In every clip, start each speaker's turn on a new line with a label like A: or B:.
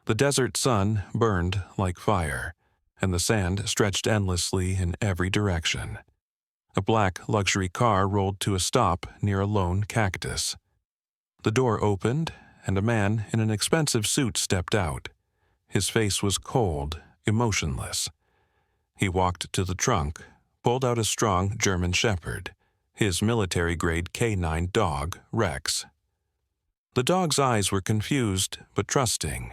A: The desert sun burned like fire, and the sand stretched endlessly in every direction. A black luxury car rolled to a stop near a lone cactus. The door opened, and a man in an expensive suit stepped out. His face was cold, emotionless. He walked to the trunk, pulled out a strong German shepherd, his military-grade canine dog, Rex. The dog's eyes were confused but trusting.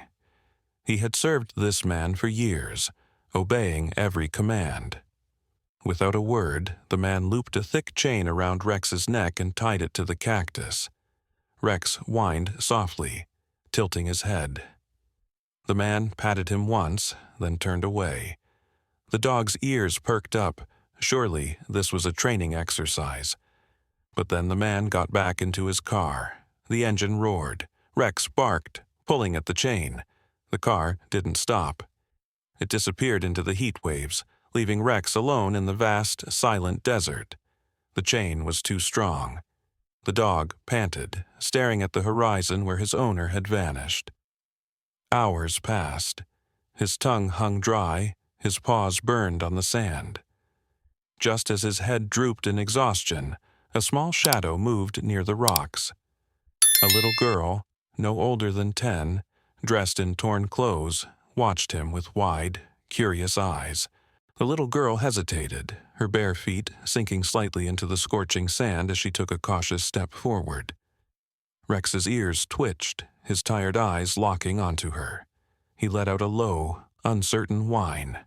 A: He had served this man for years, obeying every command. Without a word, the man looped a thick chain around Rex's neck and tied it to the cactus. Rex whined softly, tilting his head. The man patted him once, then turned away. The dog's ears perked up. Surely this was a training exercise. But then the man got back into his car. The engine roared. Rex barked, pulling at the chain. The car didn't stop. It disappeared into the heat waves, leaving Rex alone in the vast, silent desert. The chain was too strong. The dog panted, staring at the horizon where his owner had vanished. Hours passed. His tongue hung dry, his paws burned on the sand. Just as his head drooped in exhaustion, a small shadow moved near the rocks. A little girl, no older than 10, dressed in torn clothes, watched him with wide, curious eyes. The little girl hesitated, her bare feet sinking slightly into the scorching sand as she took a cautious step forward. Rex's ears twitched, his tired eyes locking onto her. He let out a low, uncertain whine.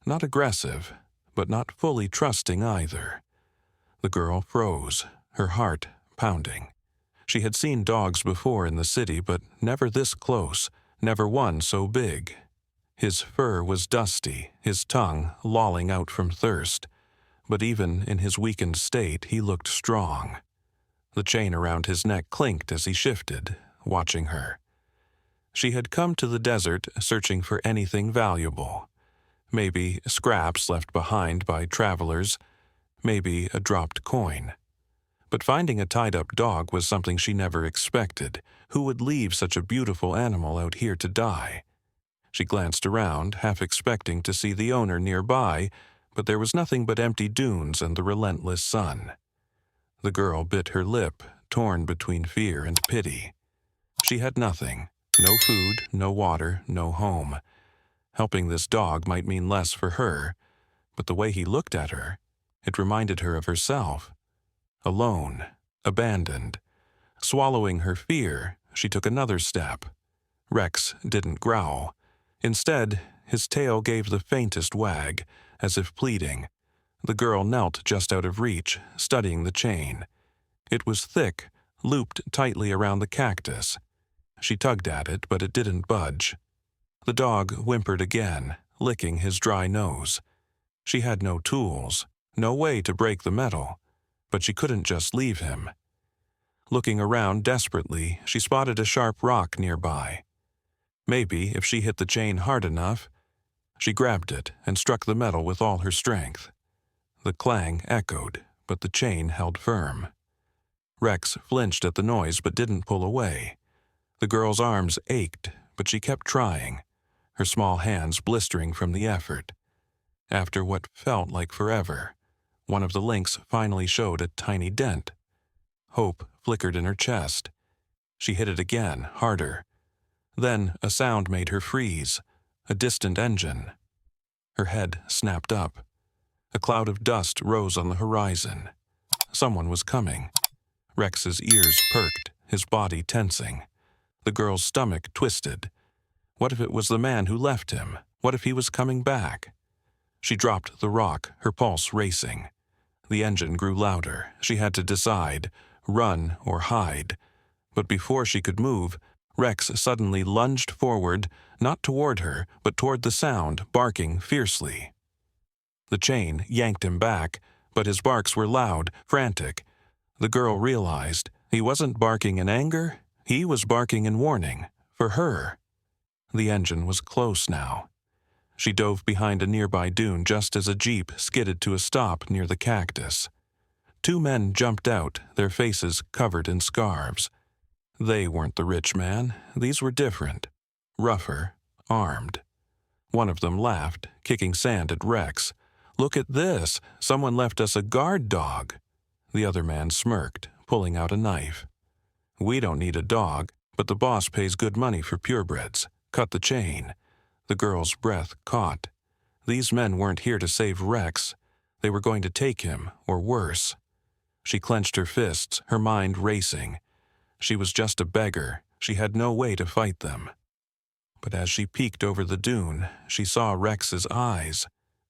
A: Not aggressive, but not fully trusting either. The girl froze, her heart pounding. She had seen dogs before in the city, but never this close, never one so big. His fur was dusty, his tongue lolling out from thirst. But even in his weakened state, he looked strong. The chain around his neck clinked as he shifted, watching her. She had come to the desert searching for anything valuable. Maybe scraps left behind by travelers, maybe a dropped coin. But finding a tied-up dog was something she never expected. Who would leave such a beautiful animal out here to die? She glanced around, half expecting to see the owner nearby, but there was nothing but empty dunes and the relentless sun. The girl bit her lip, torn between fear and pity. She had nothing. No food, no water, no home. Helping this dog might mean less for her, but the way he looked at her, it reminded her of herself. Alone, abandoned. Swallowing her fear, she took another step. Rex didn't growl. Instead, his tail gave the faintest wag, as if pleading. The girl knelt just out of reach, studying the chain. It was thick, looped tightly around the cactus. She tugged at it, but it didn't budge. The dog whimpered again, licking his dry nose. She had no tools, no way to break the metal, but she couldn't just leave him. Looking around desperately, she spotted a sharp rock nearby. Maybe if she hit the chain hard enough. She grabbed it and struck the metal with all her strength. The clang echoed, but the chain held firm. Rex flinched at the noise but didn't pull away. The girl's arms ached, but she kept trying, her small hands blistering from the effort. After what felt like forever, one of the links finally showed a tiny dent. Hope flickered in her chest. She hit it again, harder. Then a sound made her freeze, a distant engine. Her head snapped up. A cloud of dust rose on the horizon. Someone was coming. Rex's ears perked, his body tensing. The girl's stomach twisted. What if it was the man who left him? What if he was coming back? She dropped the rock, her pulse racing. The engine grew louder. She had to decide, run or hide. But before she could move, Rex suddenly lunged forward, not toward her, but toward the sound, barking fiercely. The chain yanked him back, but his barks were loud, frantic. The girl realized he wasn't barking in anger, he was barking in warning, for her. The engine was close now. She dove behind a nearby dune just as a jeep skidded to a stop near the cactus. 2 men jumped out, their faces covered in scarves. They weren't the rich man. These were different. Rougher, armed. One of them laughed, kicking sand at Rex. "Look at this! Someone left us a guard dog." The other man smirked, pulling out a knife. "We don't need a dog, but the boss pays good money for purebreds. Cut the chain." The girl's breath caught. These men weren't here to save Rex. They were going to take him, or worse. She clenched her fists, her mind racing. She was just a beggar. She had no way to fight them. But as she peeked over the dune, she saw Rex's eyes,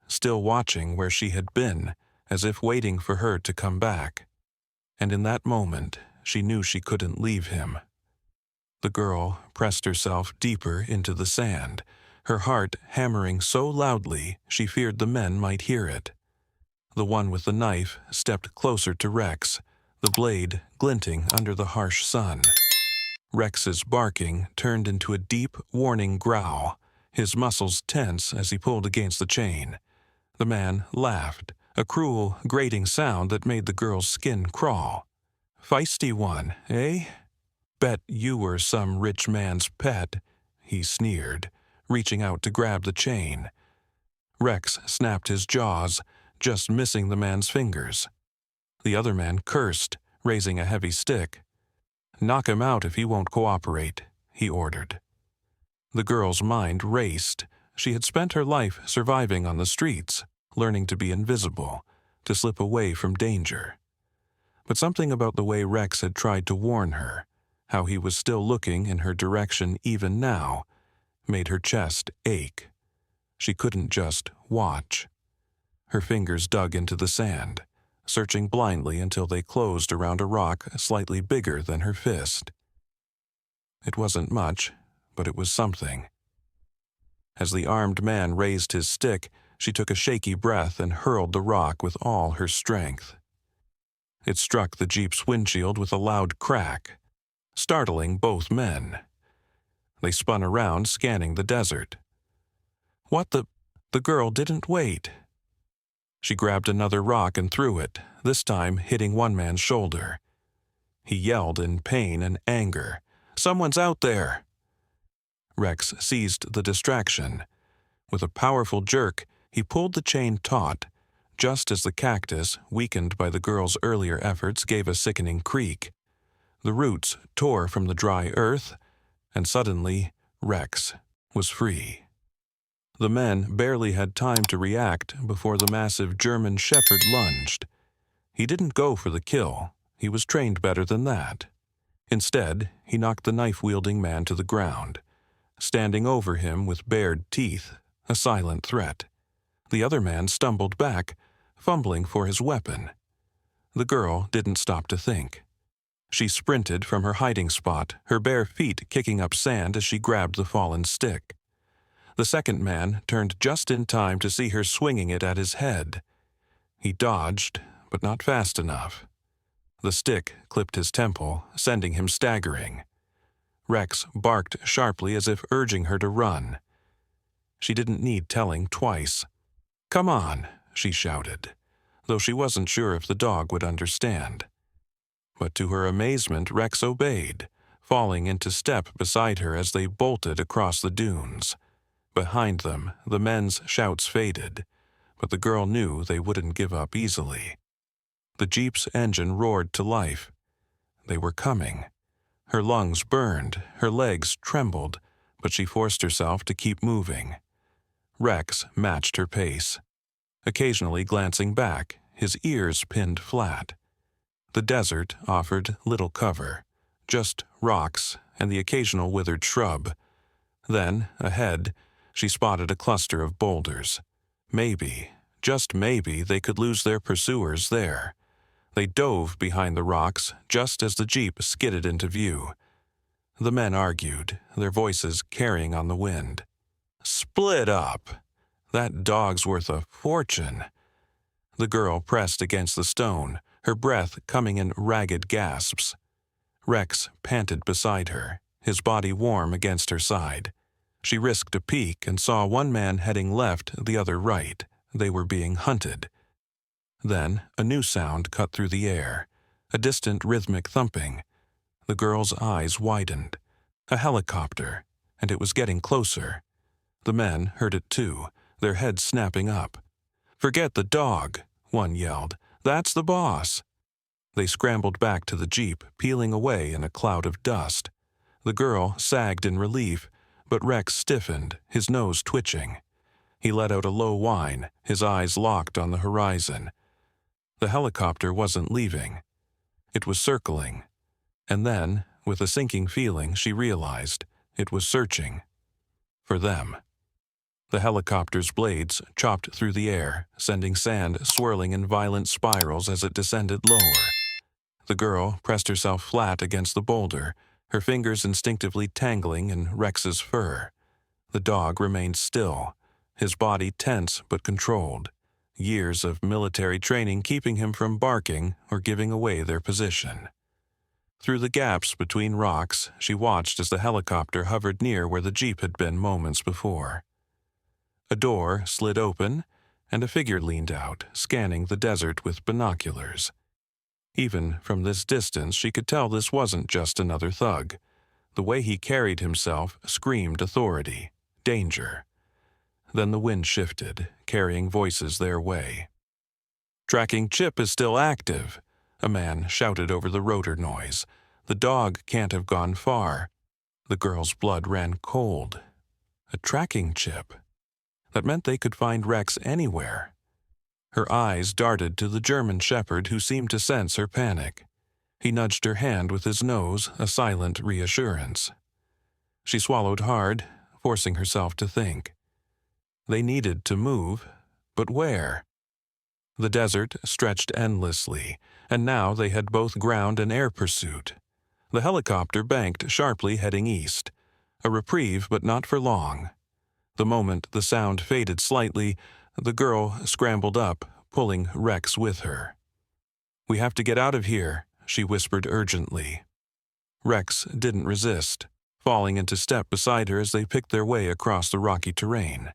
A: still watching where she had been, as if waiting for her to come back. And in that moment, she knew she couldn't leave him. The girl pressed herself deeper into the sand, her heart hammering so loudly she feared the men might hear it. The one with the knife stepped closer to Rex, the blade glinting under the harsh sun. Rex's barking turned into a deep, warning growl, his muscles tense as he pulled against the chain. The man laughed, a cruel, grating sound that made the girl's skin crawl. "Feisty one, eh? Bet you were some rich man's pet," he sneered, reaching out to grab the chain. Rex snapped his jaws, just missing the man's fingers. The other man cursed, raising a heavy stick. "Knock him out if he won't cooperate," he ordered. The girl's mind raced. She had spent her life surviving on the streets, learning to be invisible, to slip away from danger. But something about the way Rex had tried to warn her, how he was still looking in her direction even now, made her chest ache. She couldn't just watch. Her fingers dug into the sand, searching blindly until they closed around a rock slightly bigger than her fist. It wasn't much, but it was something. As the armed man raised his stick, she took a shaky breath and hurled the rock with all her strength. It struck the Jeep's windshield with a loud crack, startling both men. They spun around, scanning the desert. "What the—" The girl didn't wait. She grabbed another rock and threw it, this time hitting one man's shoulder. He yelled in pain and anger. "Someone's out there!" Rex seized the distraction. With a powerful jerk, he pulled the chain taut, just as the cactus, weakened by the girl's earlier efforts, gave a sickening creak. The roots tore from the dry earth, and suddenly, Rex was free. The men barely had time to react before the massive German shepherd lunged. He didn't go for the kill. He was trained better than that. Instead, he knocked the knife-wielding man to the ground, standing over him with bared teeth, a silent threat. The other man stumbled back, fumbling for his weapon. The girl didn't stop to think. She sprinted from her hiding spot, her bare feet kicking up sand as she grabbed the fallen stick. The second man turned just in time to see her swinging it at his head. He dodged, but not fast enough. The stick clipped his temple, sending him staggering. Rex barked sharply as if urging her to run. She didn't need telling twice. "Come on," she shouted, though she wasn't sure if the dog would understand. But to her amazement, Rex obeyed, falling into step beside her as they bolted across the dunes. Behind them, the men's shouts faded, but the girl knew they wouldn't give up easily. The Jeep's engine roared to life. They were coming. Her lungs burned, her legs trembled, but she forced herself to keep moving. Rex matched her pace, occasionally glancing back, his ears pinned flat. The desert offered little cover, just rocks and the occasional withered shrub. Then, ahead, she spotted a cluster of boulders. Maybe, just maybe, they could lose their pursuers there. They dove behind the rocks just as the Jeep skidded into view. The men argued, their voices carrying on the wind. "Split up! That dog's worth a fortune." The girl pressed against the stone, her breath coming in ragged gasps. Rex panted beside her, his body warm against her side. She risked a peek and saw one man heading left, the other right. They were being hunted. Then a new sound cut through the air, a distant rhythmic thumping. The girl's eyes widened. A helicopter, and it was getting closer. The men heard it too, their heads snapping up. "Forget the dog," one yelled. "That's the boss." They scrambled back to the jeep, peeling away in a cloud of dust. The girl sagged in relief, but Rex stiffened, his nose twitching. He let out a low whine, his eyes locked on the horizon. The helicopter wasn't leaving. It was circling. And then, with a sinking feeling, she realized it was searching. For them. The helicopter's blades chopped through the air, sending sand swirling in violent spirals as it descended lower. The girl pressed herself flat against the boulder, her fingers instinctively tangling in Rex's fur. The dog remained still, his body tense but controlled, years of military training keeping him from barking or giving away their position. Through the gaps between rocks, she watched as the helicopter hovered near where the jeep had been moments before. A door slid open, and a figure leaned out, scanning the desert with binoculars. Even from this distance, she could tell this wasn't just another thug. The way he carried himself screamed authority, danger. Then the wind shifted, carrying voices their way. "Tracking chip is still active," a man shouted over the rotor noise. "The dog can't have gone far." The girl's blood ran cold. A tracking chip. That meant they could find Rex anywhere. Her eyes darted to the German shepherd who seemed to sense her panic. He nudged her hand with his nose, a silent reassurance. She swallowed hard, forcing herself to think. They needed to move, but where? The desert stretched endlessly, and now they had both ground and air pursuit. The helicopter banked sharply heading east. A reprieve, but not for long. The moment the sound faded slightly, the girl scrambled up, pulling Rex with her. "We have to get out of here," she whispered urgently. Rex didn't resist, falling into step beside her as they picked their way across the rocky terrain.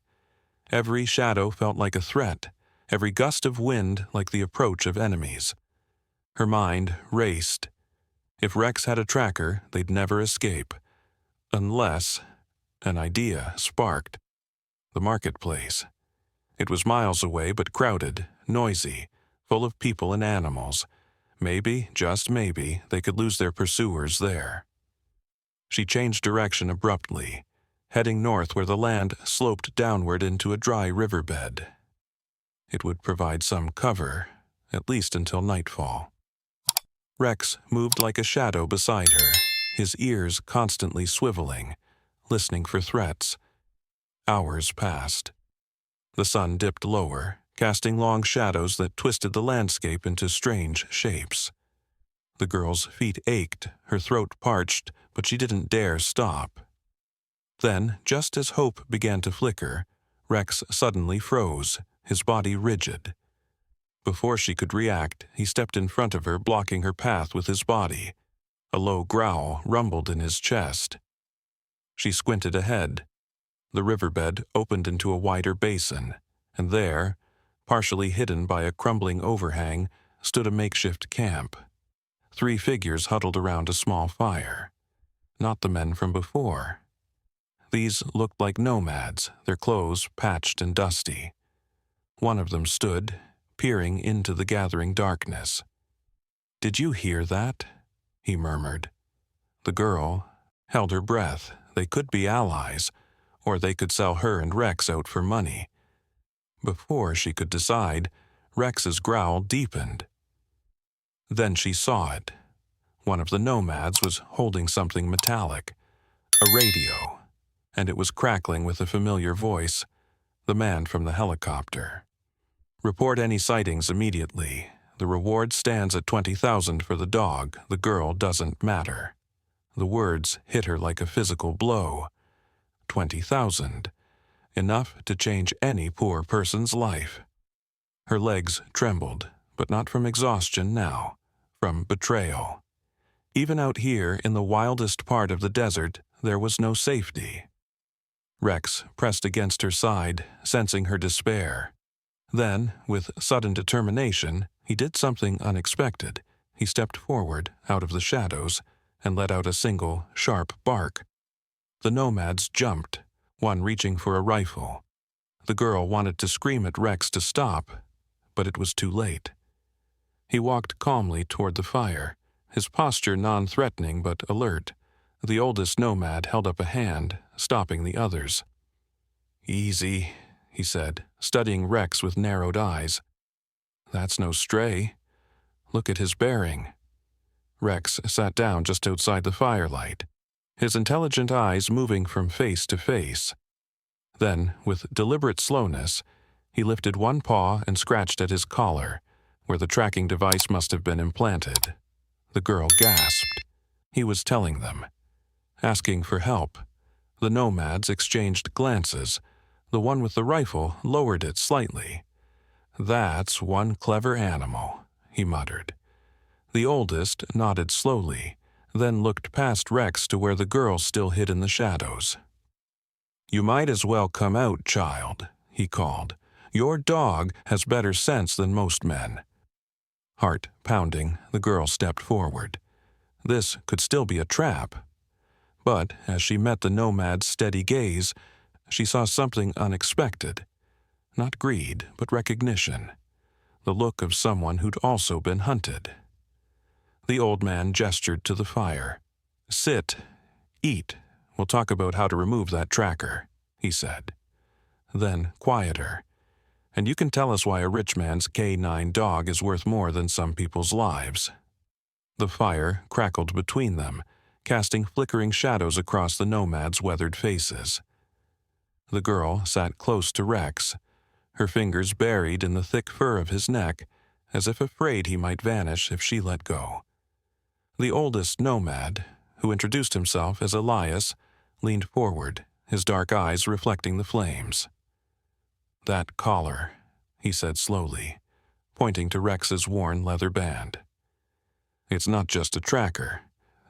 A: Every shadow felt like a threat, every gust of wind like the approach of enemies. Her mind raced. If Rex had a tracker, they'd never escape. Unless an idea sparked. The marketplace. It was miles away but crowded, noisy, full of people and animals. Maybe, just maybe, they could lose their pursuers there. She changed direction abruptly, heading north where the land sloped downward into a dry riverbed. It would provide some cover, at least until nightfall. Rex moved like a shadow beside her, his ears constantly swiveling, listening for threats. Hours passed. The sun dipped lower, casting long shadows that twisted the landscape into strange shapes. The girl's feet ached, her throat parched, but she didn't dare stop. Then, just as hope began to flicker, Rex suddenly froze, his body rigid. Before she could react, he stepped in front of her, blocking her path with his body. A low growl rumbled in his chest. She squinted ahead. The riverbed opened into a wider basin, and there, partially hidden by a crumbling overhang, stood a makeshift camp. 3 figures huddled around a small fire. Not the men from before. These looked like nomads, their clothes patched and dusty. One of them stood, peering into the gathering darkness. "Did you hear that?" he murmured. The girl held her breath. They could be allies, or they could sell her and Rex out for money. Before she could decide, Rex's growl deepened. Then she saw it. One of the nomads was holding something metallic, a radio, and it was crackling with a familiar voice, the man from the helicopter. "Report any sightings immediately. The reward stands at 20,000 for the dog. The girl doesn't matter." The words hit her like a physical blow. 20,000. Enough to change any poor person's life. Her legs trembled, but not from exhaustion now, from betrayal. Even out here in the wildest part of the desert, there was no safety. Rex pressed against her side, sensing her despair. Then, with sudden determination, he did something unexpected. He stepped forward, out of the shadows, and let out a single, sharp bark. The nomads jumped, one reaching for a rifle. The girl wanted to scream at Rex to stop, but it was too late. He walked calmly toward the fire, his posture non-threatening but alert. The oldest nomad held up a hand, stopping the others. "Easy," he said, studying Rex with narrowed eyes. "That's no stray. Look at his bearing." Rex sat down just outside the firelight, his intelligent eyes moving from face to face. Then, with deliberate slowness, he lifted one paw and scratched at his collar, where the tracking device must have been implanted. The girl gasped. He was telling them. Asking for help. The nomads exchanged glances. The one with the rifle lowered it slightly. "That's one clever animal," he muttered. The oldest nodded slowly, then looked past Rex to where the girl still hid in the shadows. "You might as well come out, child," he called. "Your dog has better sense than most men." Heart pounding, the girl stepped forward. This could still be a trap. But as she met the nomad's steady gaze, she saw something unexpected. Not greed, but recognition. The look of someone who'd also been hunted. The old man gestured to the fire. "Sit. Eat. We'll talk about how to remove that tracker," he said. Then, quieter. "And you can tell us why a rich man's K9 dog is worth more than some people's lives." The fire crackled between them, casting flickering shadows across the nomads' weathered faces. The girl sat close to Rex, her fingers buried in the thick fur of his neck, as if afraid he might vanish if she let go. The oldest nomad, who introduced himself as Elias, leaned forward, his dark eyes reflecting the flames. "That collar," he said slowly, pointing to Rex's worn leather band. "It's not just a tracker.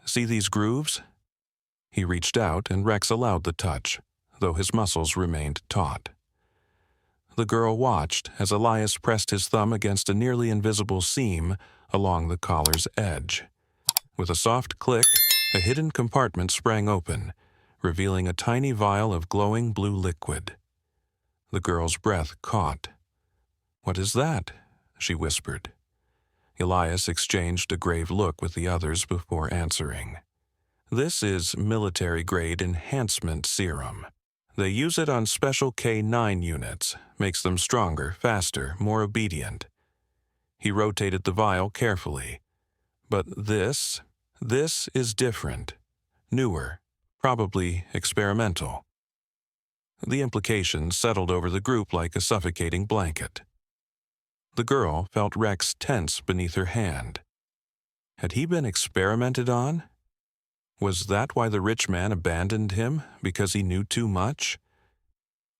A: See these grooves?" He reached out and Rex allowed the touch, though his muscles remained taut. The girl watched as Elias pressed his thumb against a nearly invisible seam along the collar's edge. With a soft click, a hidden compartment sprang open, revealing a tiny vial of glowing blue liquid. The girl's breath caught. "What is that?" she whispered. Elias exchanged a grave look with the others before answering. "This is military-grade enhancement serum. They use it on special K9 units, makes them stronger, faster, more obedient." He rotated the vial carefully. "But this is different. Newer, probably experimental." The implications settled over the group like a suffocating blanket. The girl felt Rex tense beneath her hand. Had he been experimented on? Was that why the rich man abandoned him, because he knew too much?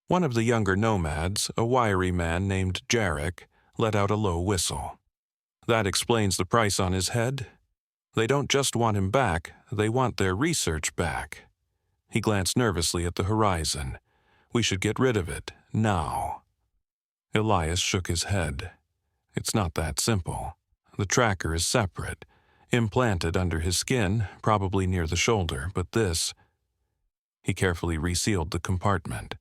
A: One of the younger nomads, a wiry man named Jarek, let out a low whistle. "That explains the price on his head. They don't just want him back, they want their research back." He glanced nervously at the horizon. "We should get rid of it, now." Elias shook his head. "It's not that simple. The tracker is separate, implanted under his skin, probably near the shoulder, but this—" He carefully resealed the compartment.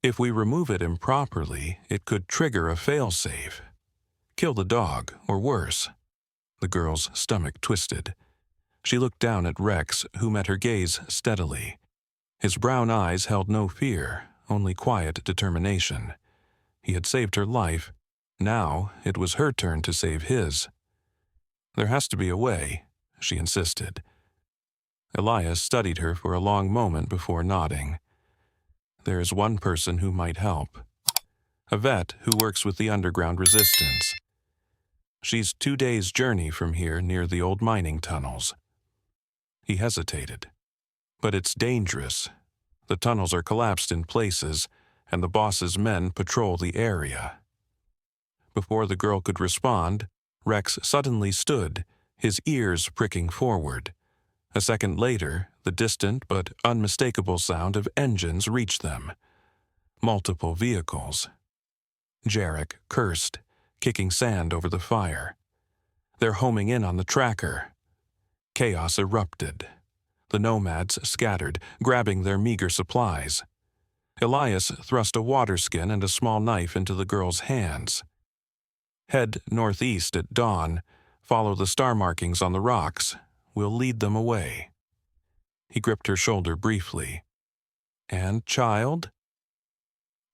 A: "If we remove it improperly, it could trigger a failsafe. Kill the dog, or worse." The girl's stomach twisted. She looked down at Rex, who met her gaze steadily. His brown eyes held no fear, only quiet determination. He had saved her life. Now it was her turn to save his. "There has to be a way," she insisted. Elias studied her for a long moment before nodding. "There is one person who might help. A vet who works with the underground resistance. She's 2 days' journey from here near the old mining tunnels." He hesitated. "But it's dangerous. The tunnels are collapsed in places, and the boss's men patrol the area." Before the girl could respond, Rex suddenly stood, his ears pricking forward. A second later, the distant but unmistakable sound of engines reached them. Multiple vehicles. Jarek cursed, kicking sand over the fire. "They're homing in on the tracker." Chaos erupted. The nomads scattered, grabbing their meager supplies. Elias thrust a water skin and a small knife into the girl's hands. Head northeast at dawn. Follow the star markings on the rocks. We'll lead them away. He gripped her shoulder briefly. And, child?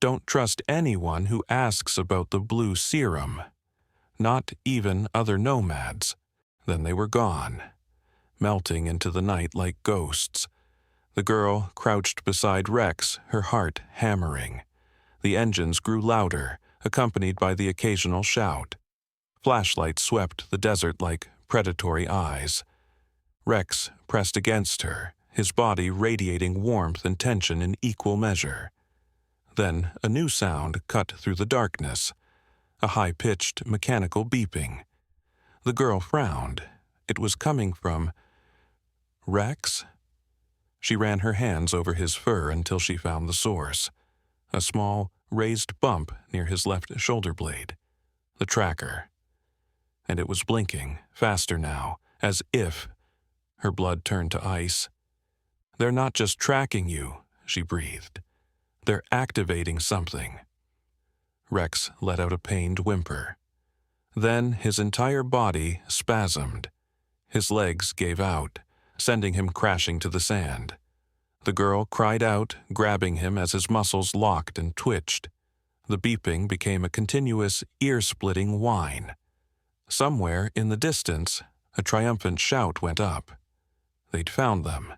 A: Don't trust anyone who asks about the blue serum. Not even other nomads. Then they were gone, melting into the night like ghosts. The girl crouched beside Rex, her heart hammering. The engines grew louder, accompanied by the occasional shout. Flashlights swept the desert like predatory eyes. Rex pressed against her, his body radiating warmth and tension in equal measure. Then a new sound cut through the darkness, a high-pitched mechanical beeping. The girl frowned. It was coming from Rex? She ran her hands over his fur until she found the source, a small, raised bump near his left shoulder blade. The tracker. And it was blinking, faster now, as if. Her blood turned to ice. They're not just tracking you, she breathed. They're activating something. Rex let out a pained whimper. Then his entire body spasmed. His legs gave out, sending him crashing to the sand. The girl cried out, grabbing him as his muscles locked and twitched. The beeping became a continuous, ear-splitting whine. Somewhere in the distance, a triumphant shout went up. They'd found them.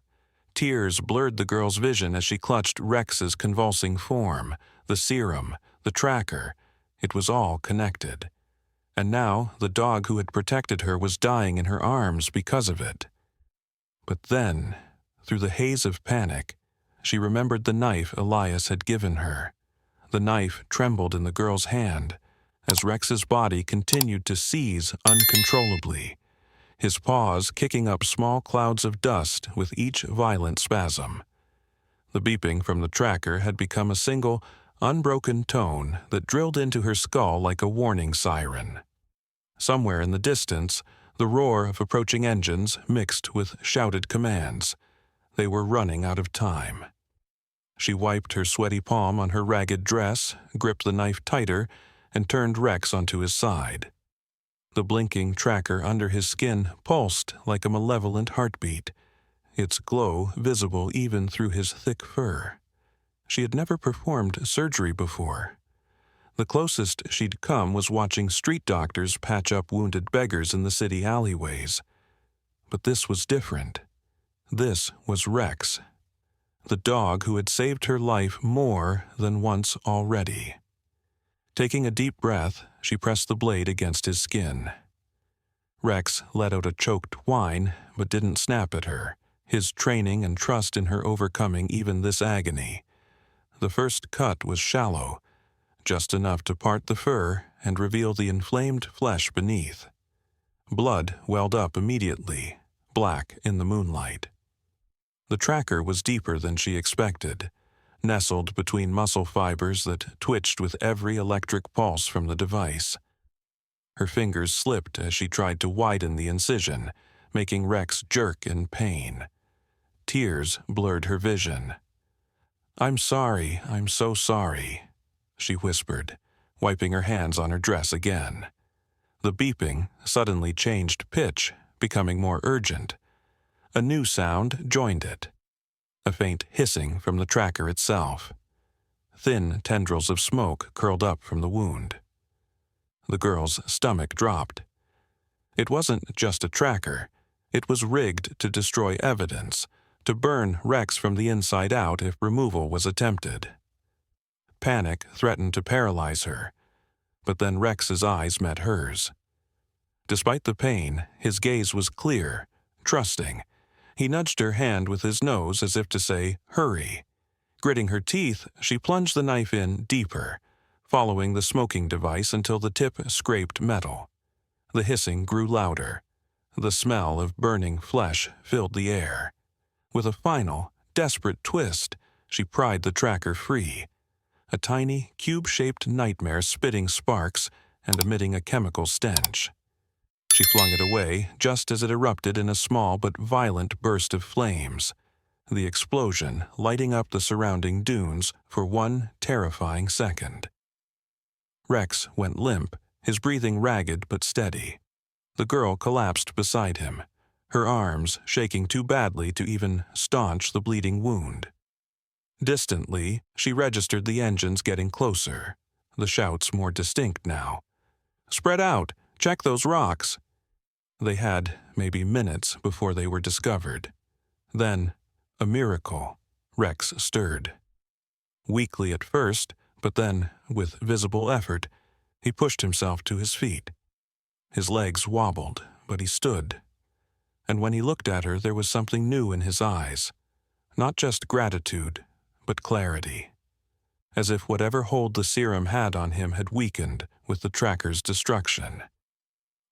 A: Tears blurred the girl's vision as she clutched Rex's convulsing form, the serum, the tracker. It was all connected. And now the dog who had protected her was dying in her arms because of it. But then, through the haze of panic, she remembered the knife Elias had given her. The knife trembled in the girl's hand as Rex's body continued to seize uncontrollably, his paws kicking up small clouds of dust with each violent spasm. The beeping from the tracker had become a single, unbroken tone that drilled into her skull like a warning siren. Somewhere in the distance, the roar of approaching engines mixed with shouted commands. They were running out of time. She wiped her sweaty palm on her ragged dress, gripped the knife tighter, and turned Rex onto his side. The blinking tracker under his skin pulsed like a malevolent heartbeat, its glow visible even through his thick fur. She had never performed surgery before. The closest she'd come was watching street doctors patch up wounded beggars in the city alleyways. But this was different. This was Rex, the dog who had saved her life more than once already. Taking a deep breath, she pressed the blade against his skin. Rex let out a choked whine, but didn't snap at her, his training and trust in her overcoming even this agony. The first cut was shallow, just enough to part the fur and reveal the inflamed flesh beneath. Blood welled up immediately, black in the moonlight. The tracker was deeper than she expected, nestled between muscle fibers that twitched with every electric pulse from the device. Her fingers slipped as she tried to widen the incision, making Rex jerk in pain. Tears blurred her vision. I'm sorry, I'm so sorry, she whispered, wiping her hands on her dress again. The beeping suddenly changed pitch, becoming more urgent. A new sound joined it. A faint hissing from the tracker itself. Thin tendrils of smoke curled up from the wound. The girl's stomach dropped. It wasn't just a tracker. It was rigged to destroy evidence, to burn Rex from the inside out if removal was attempted. Panic threatened to paralyze her, but then Rex's eyes met hers. Despite the pain, his gaze was clear, trusting. He nudged her hand with his nose as if to say, hurry. Gritting her teeth, she plunged the knife in deeper, following the smoking device until the tip scraped metal. The hissing grew louder. The smell of burning flesh filled the air. With a final, desperate twist, she pried the tracker free. A tiny, cube-shaped nightmare spitting sparks and emitting a chemical stench. She flung it away just as it erupted in a small but violent burst of flames. the explosion lighting up the surrounding dunes for one terrifying second. Rex went limp, his breathing ragged but steady. The girl collapsed beside him, her arms shaking too badly to even staunch the bleeding wound. Distantly, she registered the engines getting closer, the shouts more distinct now. "Spread out! Check those rocks!" They had maybe minutes before they were discovered. Then, a miracle, Rex stirred. Weakly at first, but then, with visible effort, he pushed himself to his feet. His legs wobbled, but he stood. And when he looked at her, there was something new in his eyes. Not just gratitude, but clarity. As if whatever hold the serum had on him had weakened with the tracker's destruction.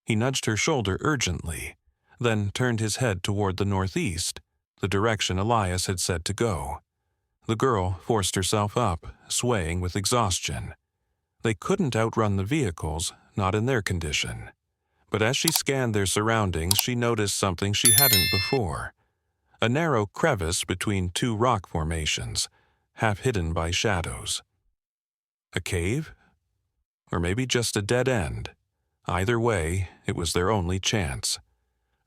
A: He nudged her shoulder urgently, then turned his head toward the northeast, the direction Elias had said to go. The girl forced herself up, swaying with exhaustion. They couldn't outrun the vehicles, not in their condition. But as she scanned their surroundings, she noticed something she hadn't before. A narrow crevice between two rock formations, half hidden by shadows. A cave? Or maybe just a dead end. Either way, it was their only chance.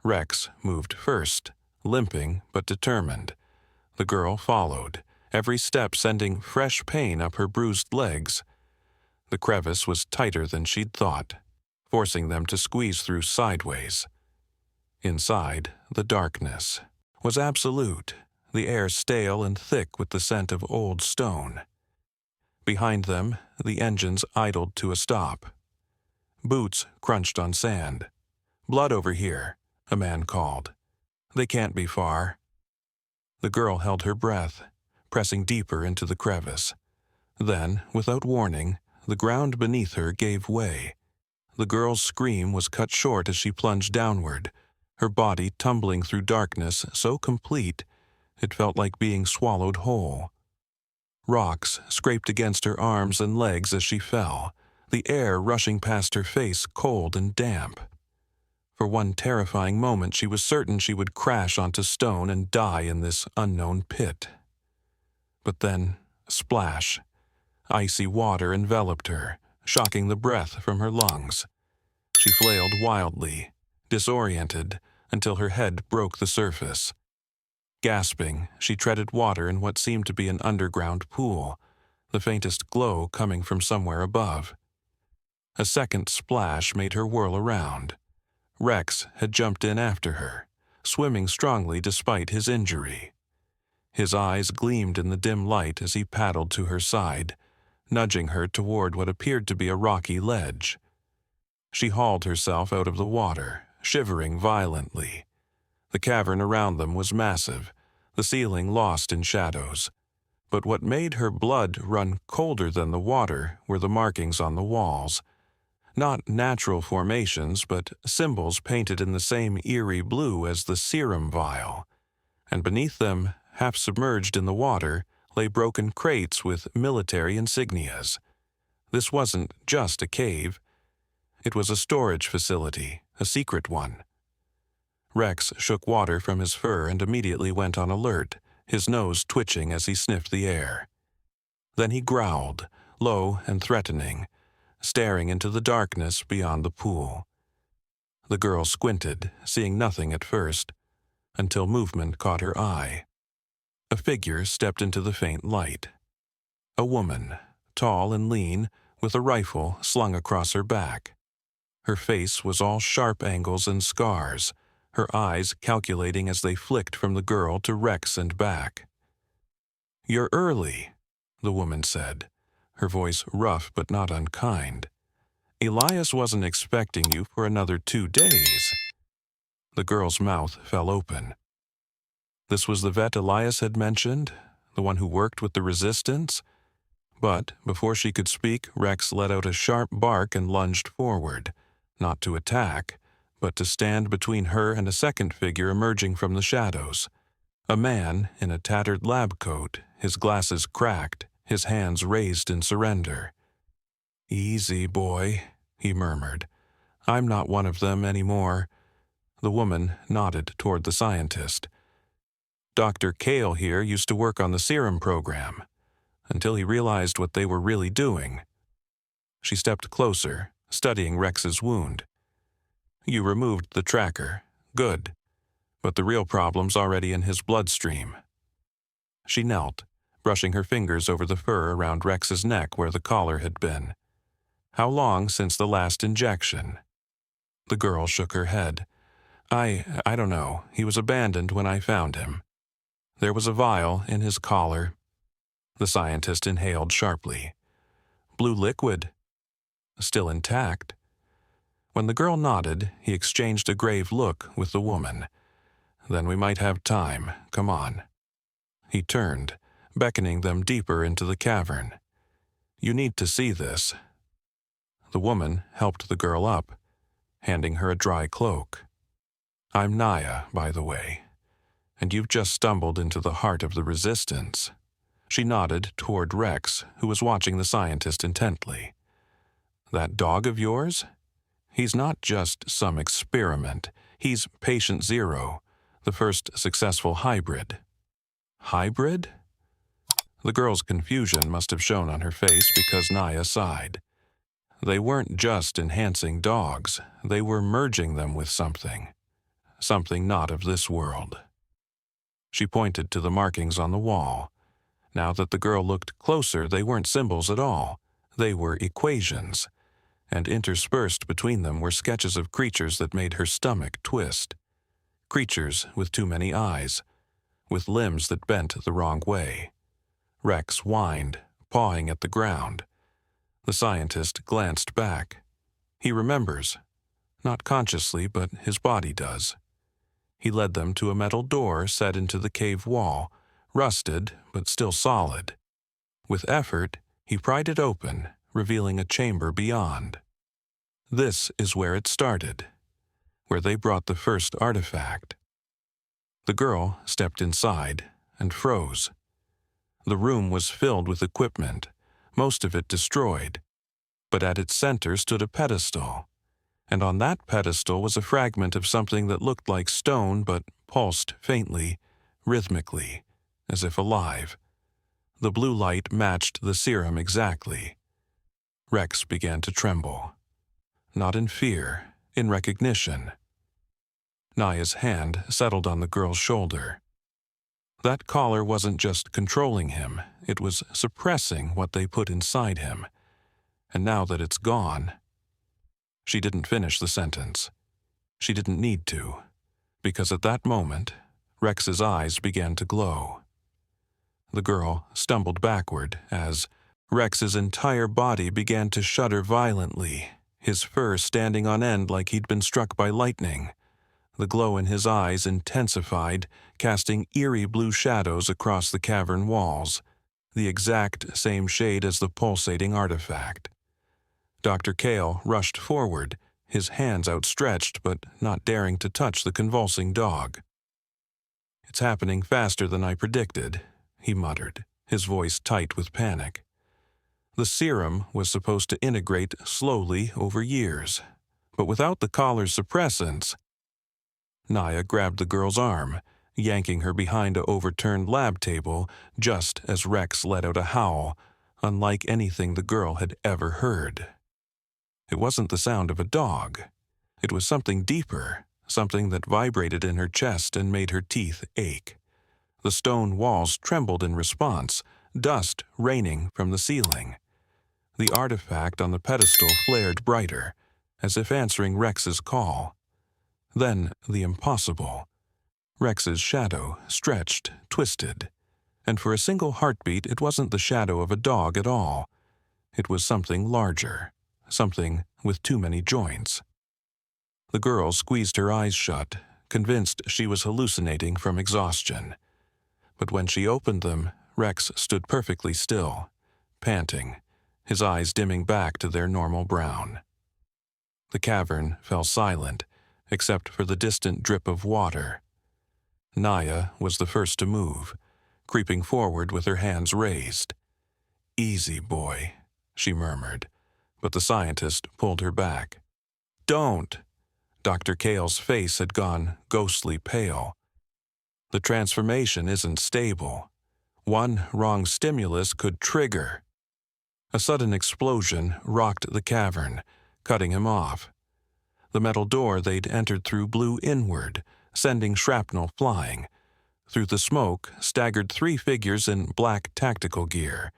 A: Rex moved first, limping but determined. The girl followed, every step sending fresh pain up her bruised legs. The crevice was tighter than she'd thought, forcing them to squeeze through sideways. Inside, the darkness was absolute, the air stale and thick with the scent of old stone. Behind them, the engines idled to a stop. Boots crunched on sand. "Blood over here," a man called. "They can't be far." The girl held her breath, pressing deeper into the crevice. Then, without warning, the ground beneath her gave way. The girl's scream was cut short as she plunged downward, her body tumbling through darkness so complete it felt like being swallowed whole. Rocks scraped against her arms and legs as she fell, the air rushing past her face cold and damp. For one terrifying moment she was certain she would crash onto stone and die in this unknown pit. But then, a splash. Icy water enveloped her, shocking the breath from her lungs. She flailed wildly, disoriented, until her head broke the surface. Gasping, she treaded water in what seemed to be an underground pool, the faintest glow coming from somewhere above. A second splash made her whirl around. Rex had jumped in after her, swimming strongly despite his injury. His eyes gleamed in the dim light as he paddled to her side, nudging her toward what appeared to be a rocky ledge. She hauled herself out of the water, shivering violently. The cavern around them was massive, the ceiling lost in shadows. But what made her blood run colder than the water were the markings on the walls. Not natural formations, but symbols painted in the same eerie blue as the serum vial. And beneath them, half submerged in the water, lay broken crates with military insignias. This wasn't just a cave. It was a storage facility, a secret one. Rex shook water from his fur and immediately went on alert, his nose twitching as he sniffed the air. Then he growled, low and threatening, staring into the darkness beyond the pool. The girl squinted, seeing nothing at first, until movement caught her eye. A figure stepped into the faint light. A woman, tall and lean, with a rifle slung across her back. Her face was all sharp angles and scars, her eyes calculating as they flicked from the girl to Rex and back. "You're early," the woman said, her voice rough but not unkind. "Elias wasn't expecting you for another 2 days." The girl's mouth fell open. This was the vet Elias had mentioned, the one who worked with the resistance? But before she could speak, Rex let out a sharp bark and lunged forward, not to attack, but to stand between her and a second figure emerging from the shadows. A man in a tattered lab coat, his glasses cracked, his hands raised in surrender. "Easy, boy," he murmured. "I'm not one of them anymore." The woman nodded toward the scientist. Dr. Kale here used to work on the serum program, until he realized what they were really doing. She stepped closer, studying Rex's wound. You removed the tracker. Good. But the real problem's already in his bloodstream. She knelt, brushing her fingers over the fur around Rex's neck where the collar had been. How long since the last injection? The girl shook her head. I don't know. He was abandoned when I found him. There was a vial in his collar. The scientist inhaled sharply. Blue liquid. Still intact. When the girl nodded, he exchanged a grave look with the woman. Then we might have time. Come on. He turned, beckoning them deeper into the cavern. You need to see this. The woman helped the girl up, handing her a dry cloak. I'm Naya, by the way, and you've just stumbled into the heart of the resistance. She nodded toward Rex, who was watching the scientist intently. That dog of yours? He's not just some experiment. He's Patient Zero, the first successful hybrid. Hybrid? The girl's confusion must have shown on her face because Naya sighed. They weren't just enhancing dogs, they were merging them with something. Something not of this world. She pointed to the markings on the wall. Now that the girl looked closer, they weren't symbols at all. They were equations, and interspersed between them were sketches of creatures that made her stomach twist. Creatures with too many eyes, with limbs that bent the wrong way. Rex whined, pawing at the ground. The scientist glanced back. He remembers. Not consciously, but his body does. He led them to a metal door set into the cave wall, rusted but still solid. With effort, he pried it open, revealing a chamber beyond. This is where it started, where they brought the first artifact. The girl stepped inside and froze. The room was filled with equipment, most of it destroyed, but at its center stood a pedestal, and on that pedestal was a fragment of something that looked like stone but pulsed faintly, rhythmically, as if alive. The blue light matched the serum exactly. Rex began to tremble. Not in fear, in recognition. Naya's hand settled on the girl's shoulder. That collar wasn't just controlling him, it was suppressing what they put inside him. And now that it's gone... She didn't finish the sentence. She didn't need to, because at that moment, Rex's eyes began to glow. The girl stumbled backward as Rex's entire body began to shudder violently, his fur standing on end like he'd been struck by lightning. The glow in his eyes intensified, casting eerie blue shadows across the cavern walls, the exact same shade as the pulsating artifact. Dr. Kale rushed forward, his hands outstretched but not daring to touch the convulsing dog. It's happening faster than I predicted, he muttered, his voice tight with panic. The serum was supposed to integrate slowly over years, but without the collar's suppressants... Naya grabbed the girl's arm, yanking her behind a overturned lab table just as Rex let out a howl, unlike anything the girl had ever heard. It wasn't the sound of a dog. It was something deeper, something that vibrated in her chest and made her teeth ache. The stone walls trembled in response, dust raining from the ceiling. The artifact on the pedestal flared brighter, as if answering Rex's call. Then the impossible. Rex's shadow stretched, twisted, and for a single heartbeat it wasn't the shadow of a dog at all. It was something larger, something with too many joints. The girl squeezed her eyes shut, convinced she was hallucinating from exhaustion. But when she opened them, Rex stood perfectly still, panting, his eyes dimming back to their normal brown. The cavern fell silent, except for the distant drip of water. Naya was the first to move, creeping forward with her hands raised. "Easy, boy," she murmured, but the scientist pulled her back. "Don't!" Dr. Kale's face had gone ghostly pale. The transformation isn't stable. One wrong stimulus could trigger. A sudden explosion rocked the cavern, cutting him off. The metal door they'd entered through blew inward, sending shrapnel flying. Through the smoke staggered three figures in black tactical gear.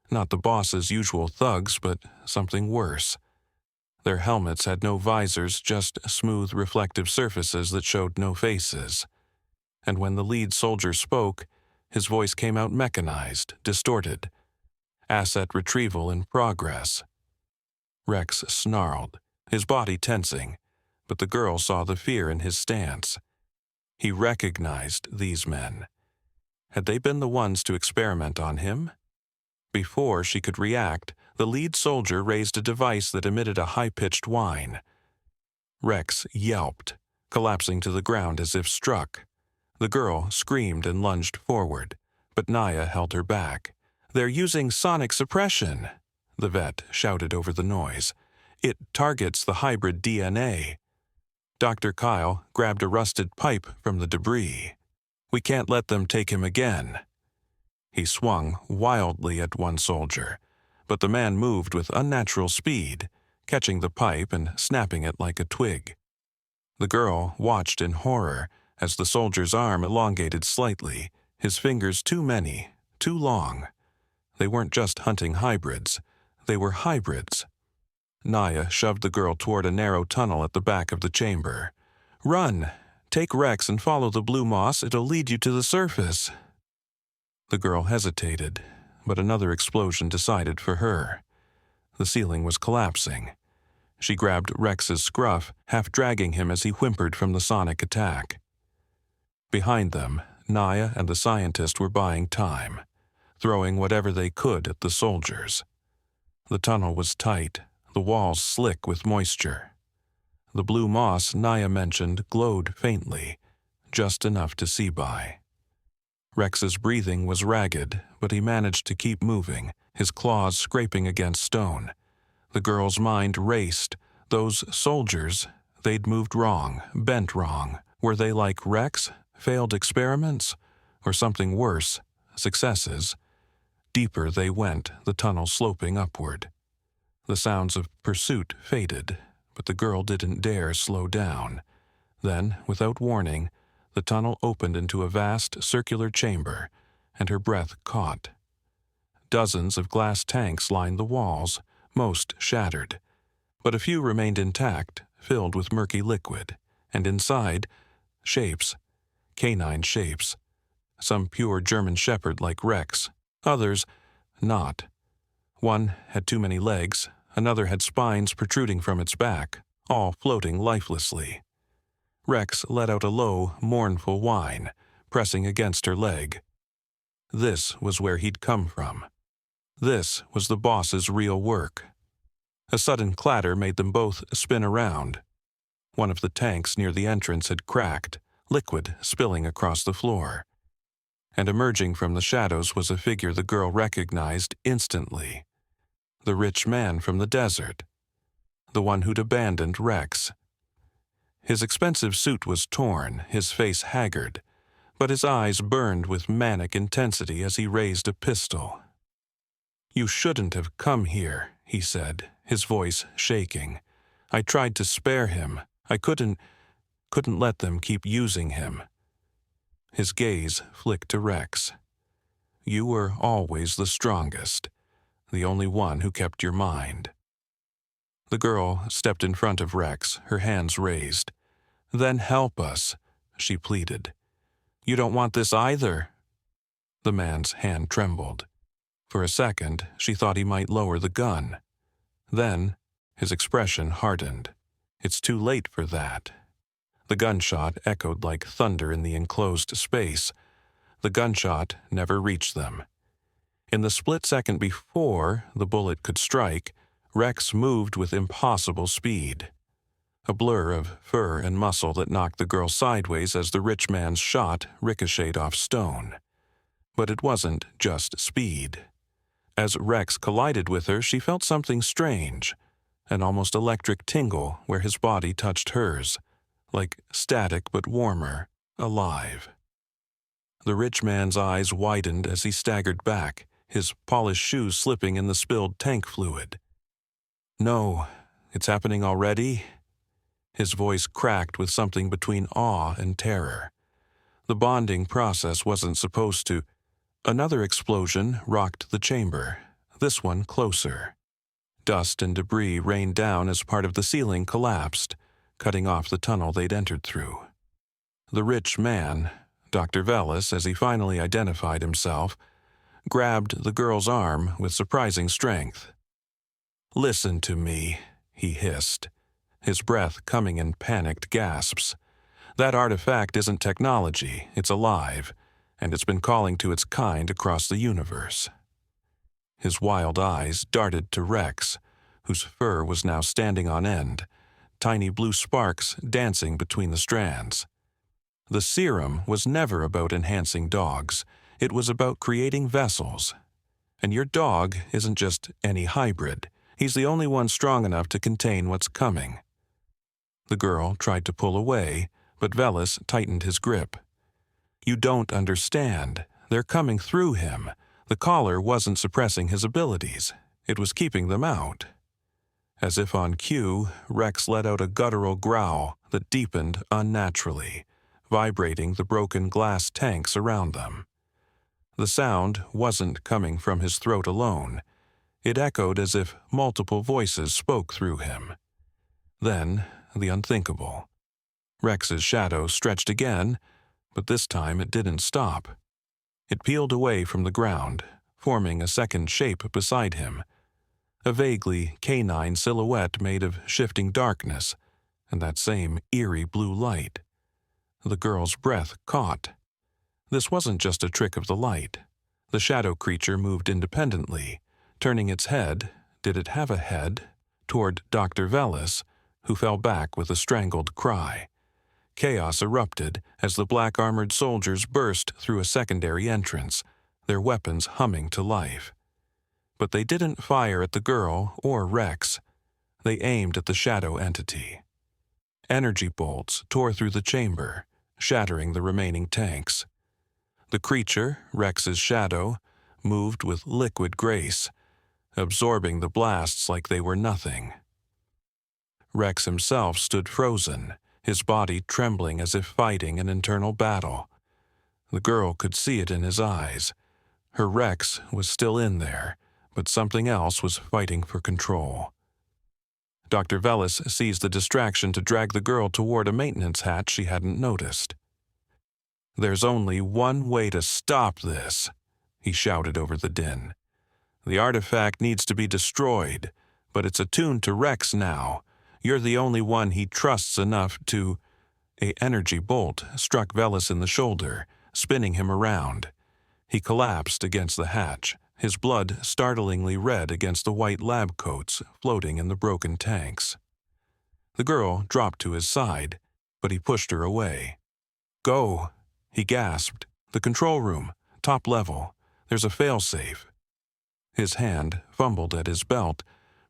A: Not the boss's usual thugs, but something worse. Their helmets had no visors, just smooth reflective surfaces that showed no faces. And when the lead soldier spoke, his voice came out mechanized, distorted. Asset retrieval in progress. Rex snarled, his body tensing, but the girl saw the fear in his stance. He recognized these men. Had they been the ones to experiment on him? Before she could react, the lead soldier raised a device that emitted a high-pitched whine. Rex yelped, collapsing to the ground as if struck. The girl screamed and lunged forward, but Naya held her back. "They're using sonic suppression," the vet shouted over the noise. "It targets the hybrid DNA." Dr. Kyle grabbed a rusted pipe from the debris. "We can't let them take him again." He swung wildly at one soldier, but the man moved with unnatural speed, catching the pipe and snapping it like a twig. The girl watched in horror as the soldier's arm elongated slightly, his fingers too many, too long. They weren't just hunting hybrids, they were hybrids. Naya shoved the girl toward a narrow tunnel at the back of the chamber. "Run! Take Rex and follow the blue moss, it'll lead you to the surface." The girl hesitated, but another explosion decided for her. The ceiling was collapsing. She grabbed Rex's scruff, half dragging him as he whimpered from the sonic attack. Behind them, Naya and the scientist were buying time, throwing whatever they could at the soldiers. The tunnel was tight, the walls slick with moisture. The blue moss Naya mentioned glowed faintly, just enough to see by. Rex's breathing was ragged, but he managed to keep moving, his claws scraping against stone. The girl's mind raced. Those soldiers, they'd moved wrong, bent wrong. Were they like Rex, failed experiments? Or something worse, successes? Deeper they went, the tunnel sloping upward. The sounds of pursuit faded, but the girl didn't dare slow down. Then, without warning, the tunnel opened into a vast circular chamber, and her breath caught. Dozens of glass tanks lined the walls, most shattered, but a few remained intact, filled with murky liquid, and inside, shapes, canine shapes. Some pure German shepherd like Rex, others not. One had too many legs, another had spines protruding from its back, all floating lifelessly. Rex let out a low, mournful whine, pressing against her leg. This was where he'd come from. This was the boss's real work. A sudden clatter made them both spin around. One of the tanks near the entrance had cracked, liquid spilling across the floor. And emerging from the shadows was a figure the girl recognized instantly. The rich man from the desert. The one who'd abandoned Rex. His expensive suit was torn, his face haggard, but his eyes burned with manic intensity as he raised a pistol. "You shouldn't have come here," he said, his voice shaking. "I tried to spare him. I couldn't let them keep using him." His gaze flicked to Rex. "You were always the strongest, the only one who kept your mind." The girl stepped in front of Rex, her hands raised. "Then help us," she pleaded. "You don't want this either." The man's hand trembled. For a second, she thought he might lower the gun. Then, his expression hardened. "It's too late for that." The gunshot echoed like thunder in the enclosed space. The gunshot never reached them. In the split second before the bullet could strike, Rex moved with impossible speed. A blur of fur and muscle that knocked the girl sideways as the rich man's shot ricocheted off stone. But it wasn't just speed. As Rex collided with her, she felt something strange, an almost electric tingle where his body touched hers, like static but warmer, alive. The rich man's eyes widened as he staggered back, his polished shoes slipping in the spilled tank fluid. "No, it's happening already?" His voice cracked with something between awe and terror. The bonding process wasn't supposed to. Another explosion rocked the chamber, this one closer. Dust and debris rained down as part of the ceiling collapsed, cutting off the tunnel they'd entered through. The rich man, Dr. Velis, as he finally identified himself, grabbed the girl's arm with surprising strength. "Listen to me," he hissed, his breath coming in panicked gasps. "That artifact isn't technology, it's alive, and it's been calling to its kind across the universe." His wild eyes darted to Rex, whose fur was now standing on end, tiny blue sparks dancing between the strands. The serum was never about enhancing dogs. It was about creating vessels. And your dog isn't just any hybrid. He's the only one strong enough to contain what's coming. The girl tried to pull away, but Velis tightened his grip. "You don't understand. They're coming through him. The collar wasn't suppressing his abilities. It was keeping them out." As if on cue, Rex let out a guttural growl that deepened unnaturally, vibrating the broken glass tanks around them. The sound wasn't coming from his throat alone. It echoed as if multiple voices spoke through him. Then, the unthinkable. Rex's shadow stretched again, but this time it didn't stop. It peeled away from the ground, forming a second shape beside him, a vaguely canine silhouette made of shifting darkness and that same eerie blue light. The girl's breath caught. This wasn't just a trick of the light. The shadow creature moved independently, turning its head, did it have a head, toward Dr. Velis, who fell back with a strangled cry. Chaos erupted as the black-armored soldiers burst through a secondary entrance, their weapons humming to life. But they didn't fire at the girl or Rex. They aimed at the shadow entity. Energy bolts tore through the chamber, shattering the remaining tanks. The creature, Rex's shadow, moved with liquid grace, absorbing the blasts like they were nothing. Rex himself stood frozen, his body trembling as if fighting an internal battle. The girl could see it in his eyes. Her Rex was still in there, but something else was fighting for control. Dr. Velis seized the distraction to drag the girl toward a maintenance hatch she hadn't noticed. "There's only one way to stop this," he shouted over the din. "The artifact needs to be destroyed, but it's attuned to Rex now. You're the only one he trusts enough to—" A energy bolt struck Velis in the shoulder, spinning him around. He collapsed against the hatch, his blood startlingly red against the white lab coats floating in the broken tanks. The girl dropped to his side, but he pushed her away. "Go," he gasped. "The control room, top level. There's a failsafe." His hand fumbled at his belt,